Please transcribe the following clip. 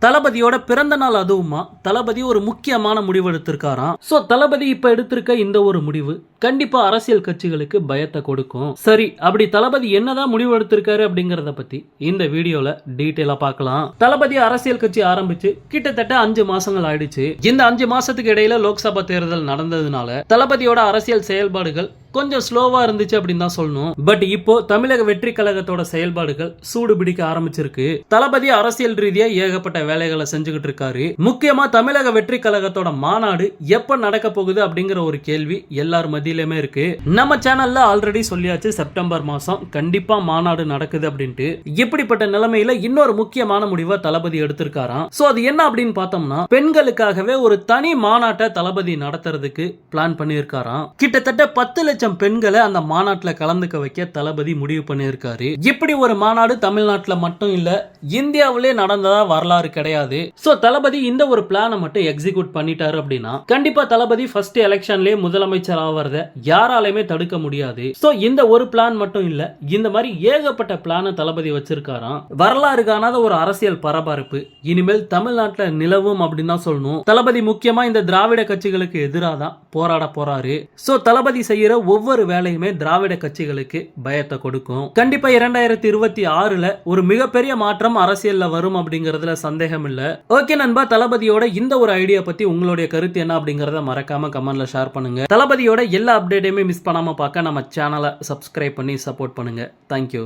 தளபதியோட பிறந்த நாள் அதுவுமா தளபதி ஒரு முக்கியமான முடிவு எடுத்திருக்காராம். சோ தளபதி இப்ப எடுத்திருக்க இந்த ஒரு முடிவு கண்டிப்பா அரசியல் கட்சிகளுக்கு பயத்தை கொடுக்கும். சரி, அப்படி தளபதி என்னதான் முடிவு எடுத்திருக்காரு அப்படிங்கறத பத்தி இந்த வீடியோல டீடைலா பார்க்கலாம். தளபதி அரசியல் கட்சி ஆரம்பிச்சு கிட்டத்தட்ட 5 மாசங்கள் ஆயிடுச்சு. இந்த 5 மாசத்துக்கு இடையில லோக்சபா தேர்தல் நடந்ததுனால தளபதியோட அரசியல் செயல்பாடுகள் கொஞ்சம் ஸ்லோவா இருந்துச்சு அப்படின்னு தான் சொல்லணும். பட் இப்போ தமிழக வெற்றி கழகத்தோட செயல்பாடுகள் சூடு பிடிக்க ஆரம்பிச்சிருக்கு. தளபதி அரசியல் ரீதியா ஏகப்பட்ட வேலைகளை செஞ்சுக்கிட்டு இருக்காரு. முக்கியமா தமிழக வெற்றி கழகத்தோட மாநாடு எப்ப நடக்க போகுது அப்படிங்கிற ஒரு கேள்வி எல்லார் மத்தியிலுமே இருக்கு. நம்ம சேனல்ல ஆல்ரெடி சொல்லியாச்சு, செப்டம்பர் மாசம் கண்டிப்பா மாநாடு நடக்குது அப்படின்ட்டு. இப்படிப்பட்ட நிலைமையில இன்னொரு முக்கியமான முடிவை தளபதி எடுத்திருக்காராம். சோ அது என்ன அப்படின்னு பார்த்தோம்னா, பெண்களுக்காகவே ஒரு தனி மாநாட்டை தளபதி நடத்துறதுக்கு பிளான் பண்ணியிருக்காராம். கிட்டத்தட்ட 10 லட்சம் பெண்களை அந்த மாநாட்டில் கலந்துக்க வைக்க தளபதி முடிவு பண்ணியிருக்காரு. இப்படி ஒரு மாநாடு தமிழ்நாட்டில் மட்டும் இல்ல, இந்தியாவிலே நடந்ததா வரலாறு கிடையாது. சோ தளபதி இந்த ஒரு பிளானை மட்டும் எக்ஸிக்யூட் பண்ணிட்டாரு அப்படின்னா கண்டிப்பா தளபதி ஃபர்ஸ்ட் எலெக்ஷன்லயே முதலமைச்சர் ஆவறத யாராலையுமே தடுக்க முடியாது. சோ இந்த ஒரு பிளான் மட்டும் இல்ல, இந்த மாதிரி ஏகப்பட்ட பிளானை தளபதி வச்சிருக்காராம். வரலாறு காணாத ஒரு அரசியல் பரபரப்பு இனிமேல் தமிழ்நாட்டில் நிலவும் அப்படின்னு தான் சொல்லணும். தளபதி முக்கியமா இந்த திராவிட கட்சிகளுக்கு எதிராக தான் போராட போறாரு. சோ தளபதி செய்யற ஒவ்வொரு வேலையுமே திராவிட கட்சிகளுக்கு பயத்தை கொடுக்கும். கண்டிப்பா 2026ல ஒரு மிகப்பெரிய மாற்றம் அரசியல்ல வரும் அப்படிங்கறதுல சந்தேகம் இல்ல. ஓகே நண்பா, தளபதியோட இந்த ஒரு ஐடியா பத்தி உங்களுடைய கருத்து என்ன அப்படிங்கறத மறக்காம கமெண்ட்ல ஷேர் பண்ணுங்க. தளபதியோட எல்லா அப்டேட்டையுமே மிஸ் பண்ணாம பார்க்க நம்ம சேனலை சப்ஸ்கிரைப் பண்ணி சப்போர்ட் பண்ணுங்க. தேங்க்யூ.